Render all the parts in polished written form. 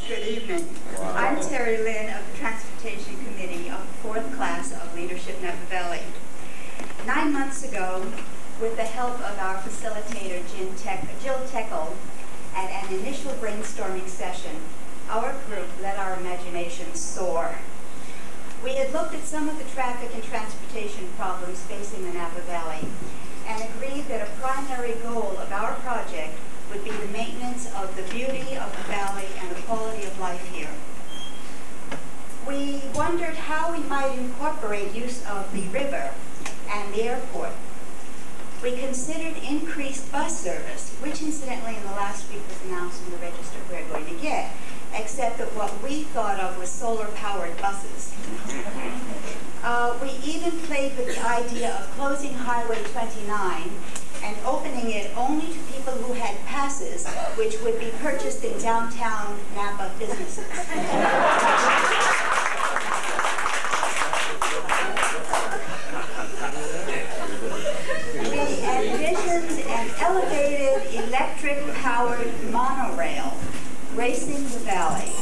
Good evening. Wow. I'm Terry Lynn of the Transportation Committee of the 4th class of Leadership Napa Valley. 9 months ago, with the help of our facilitator Jill Teckle, at an initial brainstorming session, our group let our imaginations soar. We had looked at some of the traffic and transportation problems facing the Napa Valley and agreed that a primary goal of our project would be the maintenance of the beauty of the valley and the quality of life here. We wondered how we might incorporate use of the river and the airport. We considered increased bus service, which incidentally in the last week was announced in the register we're going to get, except that what we thought of was solar-powered buses. We even played with the idea of closing Highway 29 and opening it only to people who had passes, which would be purchased in downtown Napa businesses. We envisioned an elevated, electric-powered monorail racing the valley.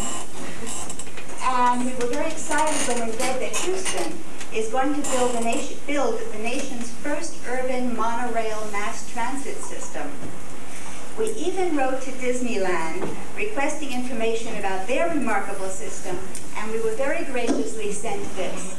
And we were very excited when we read that Houston is going to build the nation's first urban monorail mass transit system. We even wrote to Disneyland requesting information about their remarkable system, and we were very graciously sent this.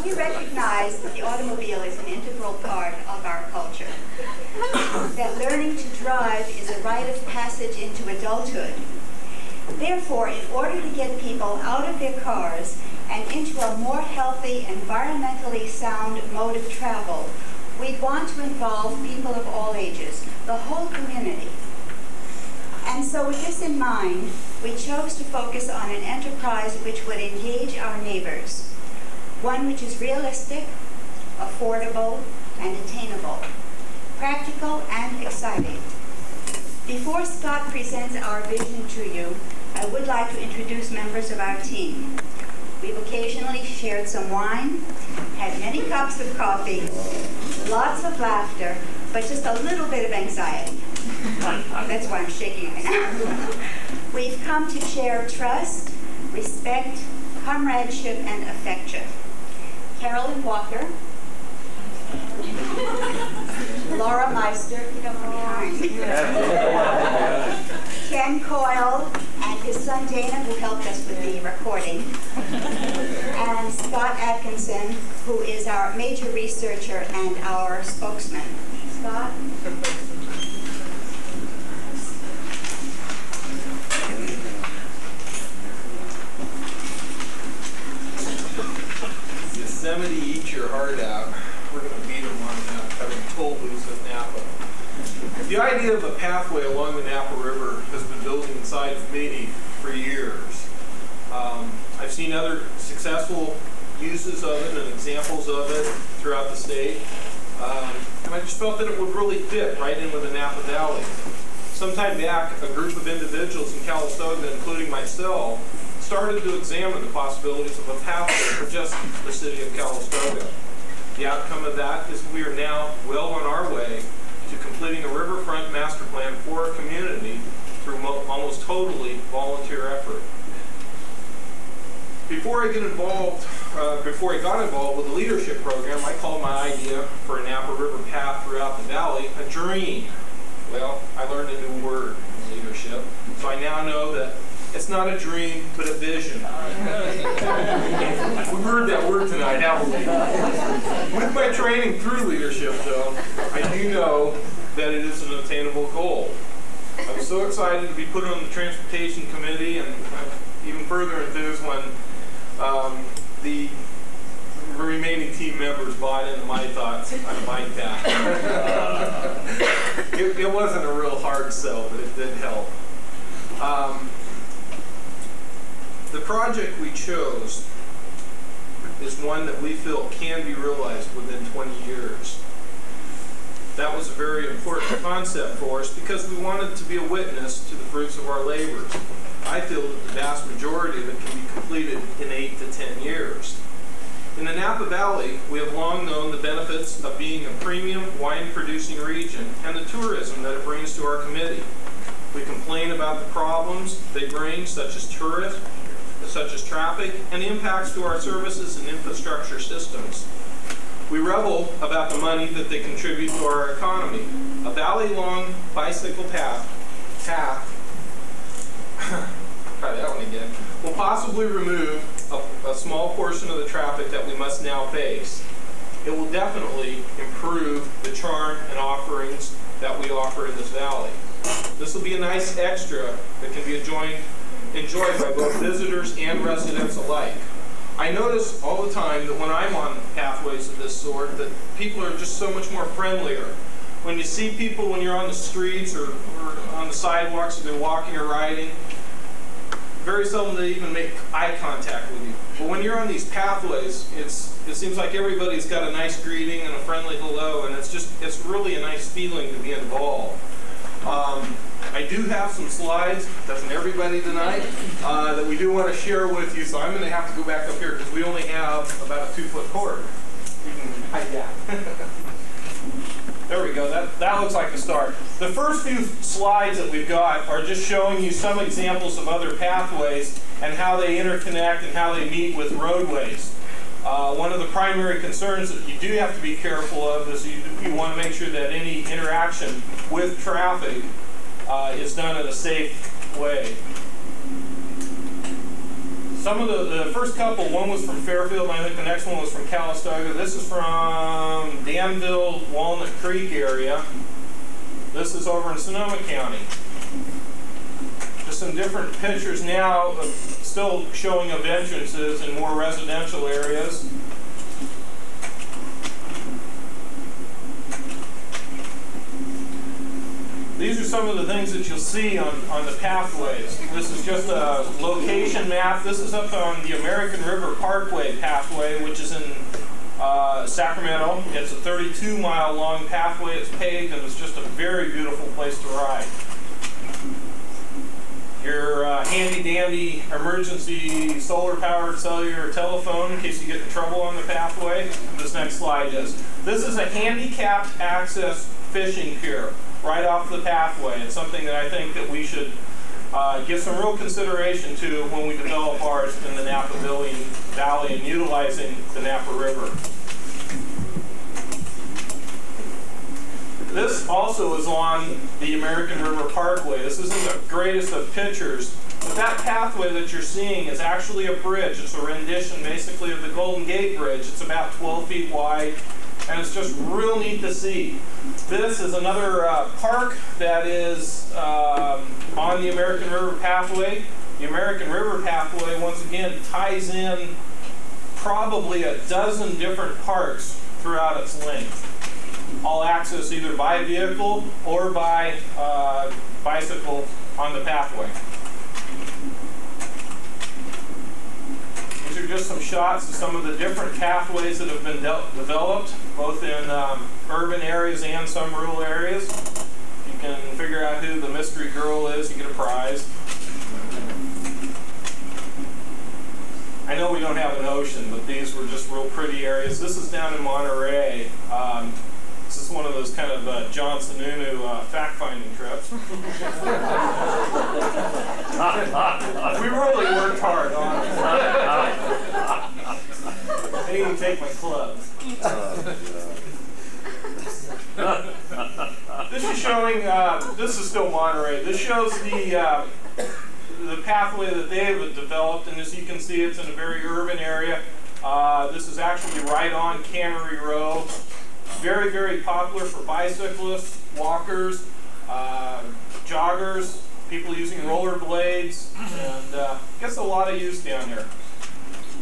We recognize that the automobile is an integral part of our culture, that learning to drive is a rite of passage into adulthood. Therefore, in order to get people out of their cars and into a more healthy, environmentally sound mode of travel, we want to involve people of all ages, the whole community. And so with this in mind, we chose to focus on an enterprise which would engage our neighbors, one which is realistic, affordable, and attainable, practical and exciting. Before Scott presents our vision to you, I would like to introduce members of our team. We've occasionally shared some wine, had many cups of coffee, lots of laughter, but just a little bit of anxiety. That's why I'm shaking right now. We've come to share trust, respect, comradeship, and affection. Carolyn Walker, Laura Meister, if you don't mind, Ken Coyle, and his son Dana, who helped us with the recording, and Scott Atkinson, who is our major researcher and our spokesman. Scott? Yosemite, eat your heart out. We're going to beat them on having toll booths at Napa. The idea of a pathway along the Napa River has been building inside of me for years. I've seen other successful uses of it and examples of it throughout the state. And I just felt that it would really fit right in with the Napa Valley. Sometime back, a group of individuals in Calistoga, including myself, started to examine the possibilities of a pathway for just the city of Calistoga. The outcome of that is we are now well on our way to completing a riverfront master plan for our community through almost totally volunteer effort. Before I got involved with the leadership program, I called my idea for a Napa River path throughout the valley a dream. Well, I learned a new word in leadership, so I now know that it's not a dream, but a vision. We've heard that word tonight, haven't we? With my training through leadership, though, I do know that it is an attainable goal. I was so excited to be put on the Transportation Committee, and I'm even further enthused when the remaining team members bought into my thoughts on my path. It wasn't a real hard sell, but it did help. The project we chose is one that we feel can be realized within 20 years. That was a very important concept for us because we wanted to be a witness to the fruits of our labors. I feel that the vast majority of it can be completed in 8 to 10 years. In the Napa Valley, we have long known the benefits of being a premium wine-producing region and the tourism that it brings to our committee. We complain about the problems they bring, such as tourists, such as traffic, and the impacts to our services and infrastructure systems. We revel about the money that they contribute to our economy. A valley-long bicycle path, try that one again, will possibly remove a small portion of the traffic that we must now face. It will definitely improve the charm and offerings that we offer in this valley. This will be a nice extra that can be enjoyed by both visitors and residents alike. I notice all the time that when I'm on pathways of this sort, that people are just so much more friendlier. When you see people when you're on the streets or on the sidewalks, or they're walking or riding, very seldom they even make eye contact with you. But when you're on these pathways, it seems like everybody's got a nice greeting and a friendly hello, and it's really a nice feeling to be involved. I do have some slides, doesn't everybody tonight, that we do want to share with you, so I'm going to have to go back up here because we only have about a 2-foot cord. You can hide that. There we go, that looks like a start. The first few slides that we've got are just showing you some examples of other pathways and how they interconnect and how they meet with roadways. One of the primary concerns that you do have to be careful of is you want to make sure that any interaction with traffic is done in a safe way. Some of the first couple, one was from Fairfield, and I think the next one was from Calistoga. This is from Danville, Walnut Creek area. This is over in Sonoma County. Just some different pictures now, still showing of entrances in more residential areas. These are some of the things that you'll see on the pathways. This is just a location map. This is up on the American River Parkway pathway, which is in Sacramento. It's a 32-mile long pathway. It's paved, and it's just a very beautiful place to ride. Your handy-dandy emergency solar-powered cellular telephone in case you get in trouble on the pathway. This next slide is. This is a handicapped access fishing pier right off the pathway. It's something that I think that we should give some real consideration to when we develop ours in the Napa Valley and utilizing the Napa River. This also is on the American River Parkway. This isn't the greatest of pictures, but that pathway that you're seeing is actually a bridge. It's a rendition basically of the Golden Gate Bridge. It's about 12 feet wide, and it's just real neat to see. This is another park that is on the American River Pathway. The American River Pathway, once again, ties in probably a dozen different parks throughout its length. All access either by vehicle or by bicycle on the pathway. These are just some shots of some of the different pathways that have been developed, both in urban areas and some rural areas. You can figure out who the mystery girl is, you get a prize. I know we don't have an ocean, but these were just real pretty areas. This is down in Monterey. This is one of those kind of John Sununu fact-finding trips. We really worked hard on it. I didn't even take my clubs. This is showing, this is still Monterey. This shows the pathway that they have developed, and as you can see, it's in a very urban area. This is actually right on Cannery Row. Very, very popular for bicyclists, walkers, joggers, people using rollerblades, and gets a lot of use down here.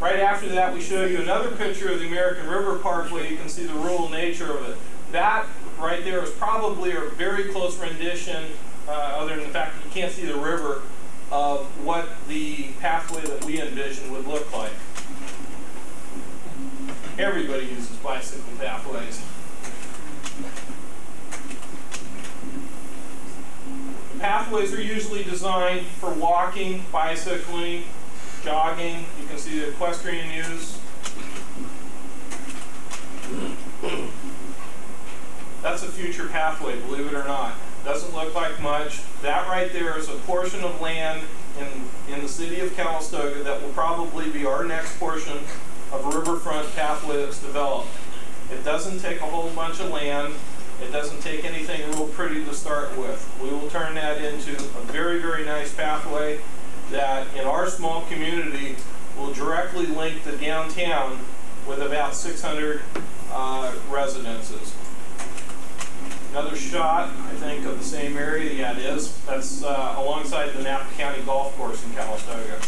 Right after that, we show you another picture of the American River Parkway. You can see the rural nature of it. That right there is probably a very close rendition, other than the fact that you can't see the river, of what the pathway that we envision would look like. Everybody uses bicycle pathways. Pathways are usually designed for walking, bicycling, jogging. You can see the equestrian use. that's a future pathway, believe it or not. Doesn't look like much. That right there is a portion of land in the city of Calistoga that will probably be our next portion of riverfront pathway that's developed. It doesn't take a whole bunch of land. It doesn't take anything real pretty to start with. We will turn that into a very, very nice pathway that in our small community will directly link the downtown with about 600 residences. Another shot, I think, of the same area. Yeah, it is. That's alongside the Napa County Golf Course in Calistoga.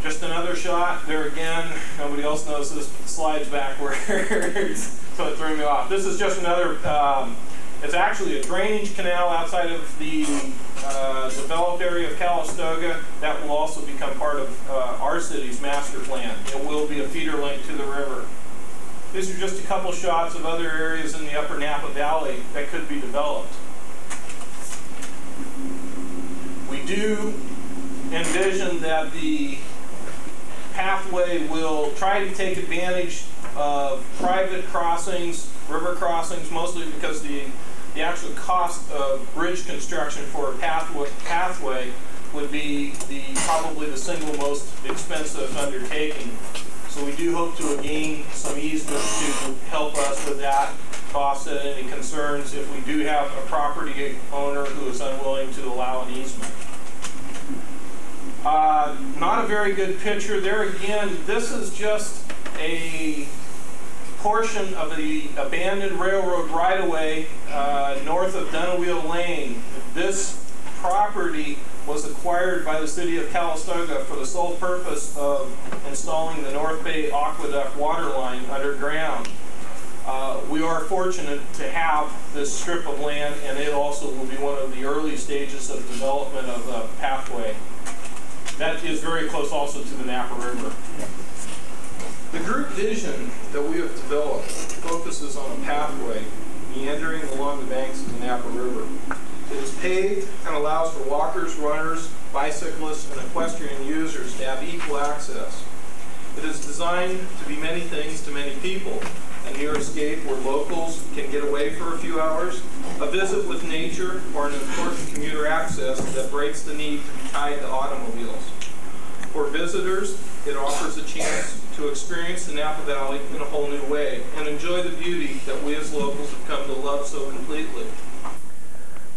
Just another shot. There again, nobody else knows this, but the slide's backwards, so it threw me off. This is just another, it's actually a drainage canal outside of the developed area of Calistoga that will also become part of our city's master plan. It will be a feeder link to the river. These are just a couple shots of other areas in the upper Napa Valley that could be developed. We do envision that the pathway will try to take advantage of private crossings, river crossings, mostly because the actual cost of bridge construction for a pathway would be probably the single most expensive undertaking. So we do hope to gain some easement to help us with that, to offset any concerns if we do have a property owner who is unwilling to allow an easement. Not a very good picture. There again, this is just a portion of the abandoned railroad right-of-way north of Dunawheel Lane. This property was acquired by the city of Calistoga for the sole purpose of installing the North Bay Aqueduct water line underground. We are fortunate to have this strip of land, and it also will be one of the early stages of development of the pathway. That is very close also to the Napa River. The group vision that we have developed focuses on a pathway meandering along the banks of the Napa River. It is paved and allows for walkers, runners, bicyclists, and equestrian users to have equal access. It is designed to be many things to many people. A near escape where locals can get away for a few hours, a visit with nature, or an important commuter access that breaks the need to be tied to automobiles. For visitors, it offers a chance to experience the Napa Valley in a whole new way and enjoy the beauty that we as locals have come to love so completely.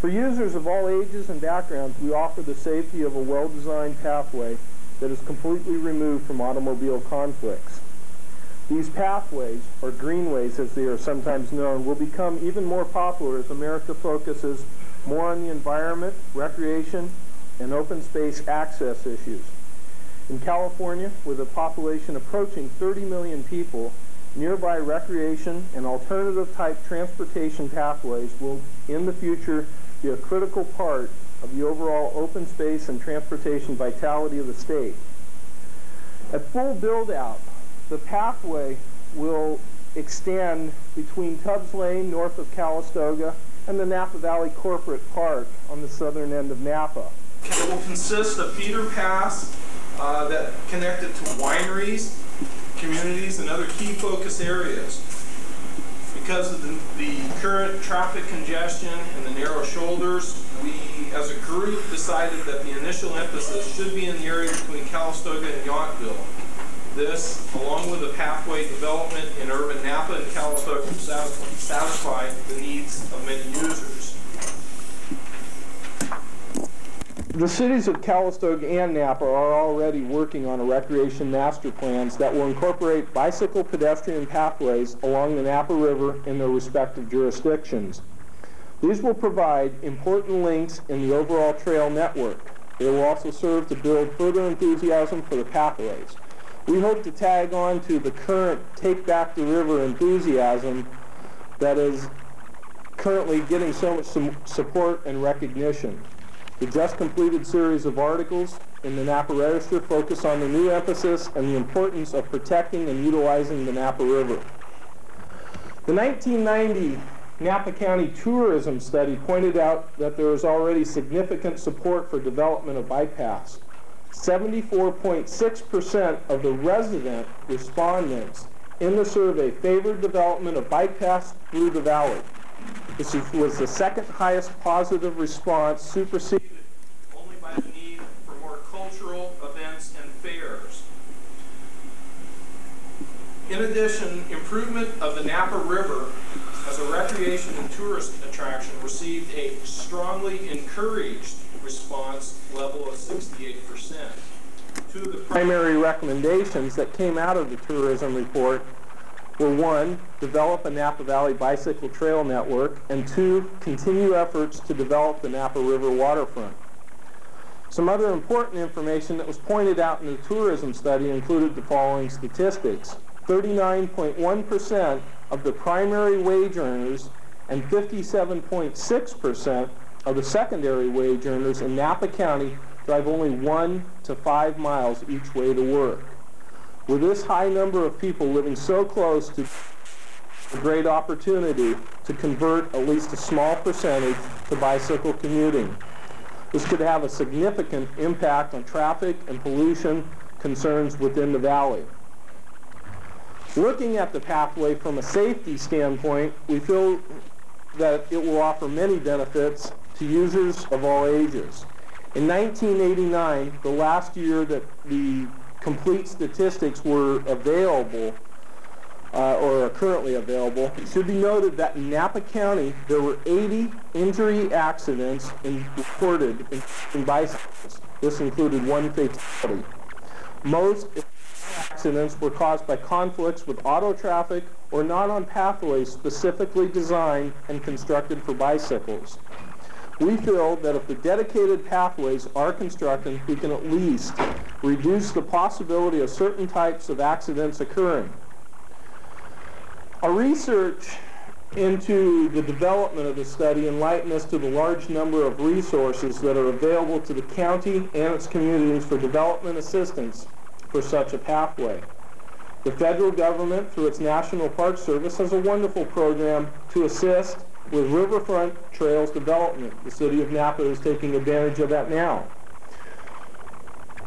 For users of all ages and backgrounds, we offer the safety of a well-designed pathway that is completely removed from automobile conflicts. These pathways, or greenways as they are sometimes known, will become even more popular as America focuses more on the environment, recreation, and open space access issues. In California, with a population approaching 30 million people, nearby recreation and alternative type transportation pathways will in the future be a critical part of the overall open space and transportation vitality of the state. At full build out, the pathway will extend between Tubbs Lane north of Calistoga and the Napa Valley Corporate Park on the southern end of Napa. It will consist of feeder paths that connect it to wineries, communities, and other key focus areas. Because of the current traffic congestion and the narrow shoulders, we as a group decided that the initial emphasis should be in the area between Calistoga and Yountville. This, along with the pathway development in urban Napa and Calistoga, will satisfy the needs of many users. The cities of Calistoga and Napa are already working on a recreation master plans that will incorporate bicycle pedestrian pathways along the Napa River in their respective jurisdictions. These will provide important links in the overall trail network. They will also serve to build further enthusiasm for the pathways. We hope to tag on to the current Take Back the River enthusiasm that is currently getting so much support and recognition. The just completed series of articles in the Napa Register focus on the new emphasis and the importance of protecting and utilizing the Napa River. The 1990 Napa County Tourism Study pointed out that there is already significant support for development of bypass. 74.6% of the resident respondents in the survey favored development of bike paths through the valley. This was the second highest positive response, superseded only by the need for more cultural events and fairs. In addition, improvement of the Napa River as a recreation and tourist attraction received a strongly encouraged response level of 68%. Two of the primary recommendations that came out of the tourism report were: 1, develop a Napa Valley bicycle trail network, and 2, continue efforts to develop the Napa River waterfront. Some other important information that was pointed out in the tourism study included the following statistics. 39.1% of the primary wage earners and 57.6% of the secondary wage earners in Napa County drive only 1 to 5 miles each way to work. With this high number of people living so close to a great opportunity to convert at least a small percentage to bicycle commuting. This could have a significant impact on traffic and pollution concerns within the valley. Looking at the pathway from a safety standpoint, we feel that it will offer many benefits to users of all ages. In 1989, the last year that the complete statistics were available, or are currently available, it should be noted that in Napa County, there were 80 injury accidents reported in bicycles. This included 1 fatality. Most accidents were caused by conflicts with auto traffic or not on pathways specifically designed and constructed for bicycles. We feel that if the dedicated pathways are constructed, we can at least reduce the possibility of certain types of accidents occurring. Our research into the development of the study enlightened us to the large number of resources that are available to the county and its communities for development assistance for such a pathway. The federal government, through its National Park Service, has a wonderful program to assist with riverfront trails development. The city of Napa is taking advantage of that now.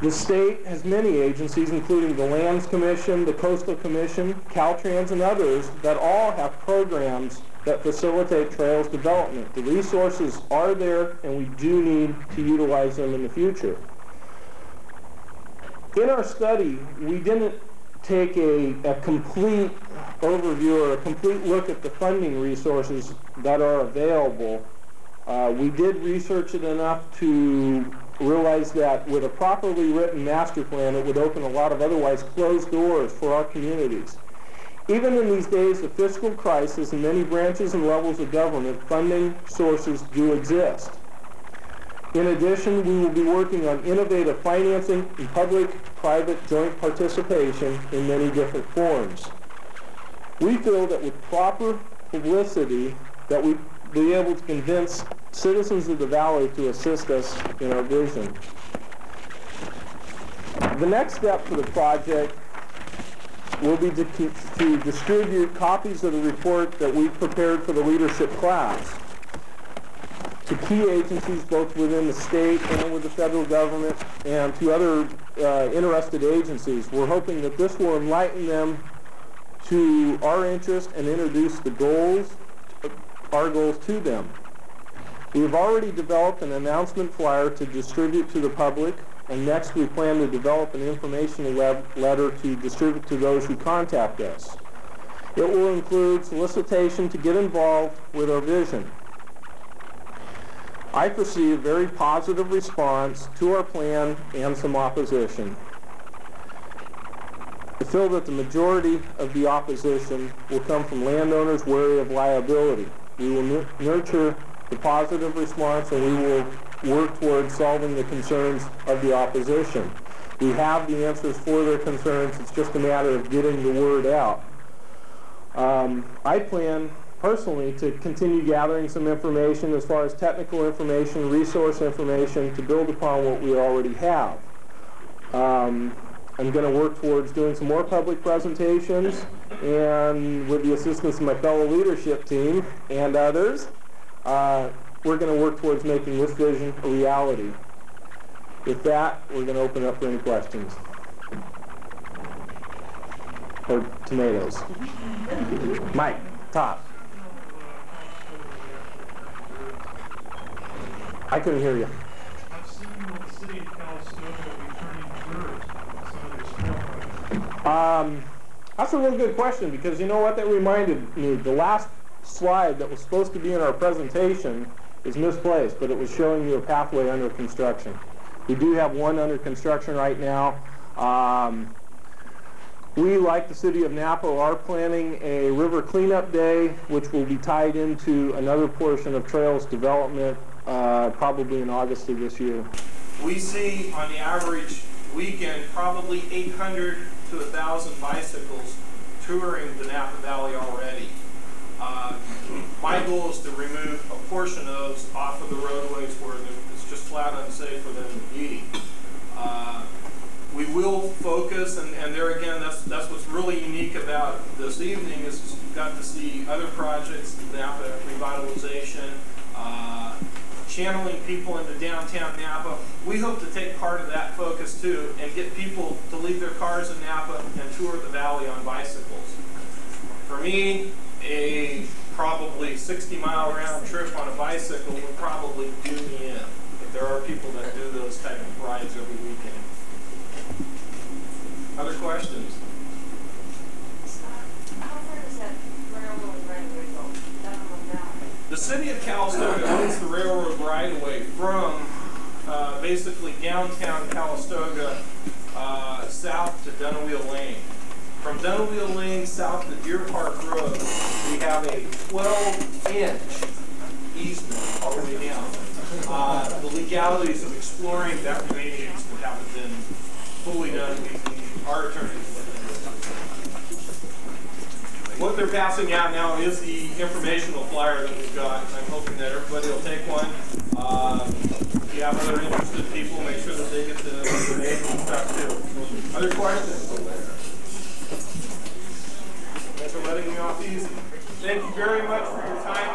The state has many agencies, including the Lands Commission, the Coastal Commission, Caltrans, and others, that all have programs that facilitate trails development. The resources are there, and we do need to utilize them in the future. In our study, we didn't take a complete overview or a complete look at the funding resources that are available. We did research it enough to realize that with a properly written master plan, it would open a lot of otherwise closed doors for our communities. Even in these days of fiscal crisis in many branches and levels of government, funding sources do exist. In addition, we will be working on innovative financing and public-private joint participation in many different forms. We feel that with proper publicity that we'll be able to convince citizens of the valley to assist us in our vision. The next step for the project will be to distribute copies of the report that we've prepared for the leadership class to key agencies both within the state and with the federal government and to other interested agencies. We're hoping that this will enlighten them to our interest and introduce the goals, our goals to them. We've already developed an announcement flyer to distribute to the public, and next we plan to develop an information letter to distribute to those who contact us. It will include solicitation to get involved with our vision. I foresee a very positive response to our plan and some opposition. I feel that the majority of the opposition will come from landowners wary of liability. We will nurture the positive response, and we will work towards solving the concerns of the opposition. We have the answers for their concerns. It's just a matter of getting the word out. I plan personally to continue gathering some information as far as technical information, resource information to build upon what we already have. I'm going to work towards doing some more public presentations, and with the assistance of my fellow leadership team and others, we're going to work towards making this vision a reality. With that, we're going to open up for any questions. or tomatoes. Mike, top. I couldn't hear you. I've seen the city of Calistoga returning dirt on some of their trail projects. That's a real good question, because you know what that reminded me? The last slide that was supposed to be in our presentation is misplaced, but it was showing you a pathway under construction. We do have one under construction right now. We, like the city of Napa, are planning a river cleanup day, which will be tied into another portion of trails development, probably in August of this year. We see on the average weekend probably 800 to 1,000 bicycles touring the Napa Valley already. My goal is to remove a portion of those off of the roadways where it's just flat unsafe for them to be. We will focus, and there again, that's what's really unique about this evening, is you've got to see other projects, Napa revitalization, channeling people into downtown Napa. We hope to take part of that focus too and get people to leave their cars in Napa and tour the valley on bicycles. For me, a probably 60-mile round trip on a bicycle would probably do me in. But there are people that do those type of rides every weekend. Other questions? How far does that railroad right-of-way go? The city of Calistoga owns the railroad right-of-way from basically downtown Calistoga south to Dunawheel Lane. From Dunawheel Lane south to Deer Park Road, we have a 12-inch easement all the way down. The legalities of exploring that remaining easement haven't been fully done. Our attorneys. What they're passing out now is the informational flyer that we've got. I'm hoping that everybody will take one. If you have other interested people, make sure that they get the information stuff too. Other questions? Thanks for letting me off easy. Thank you very much for your time.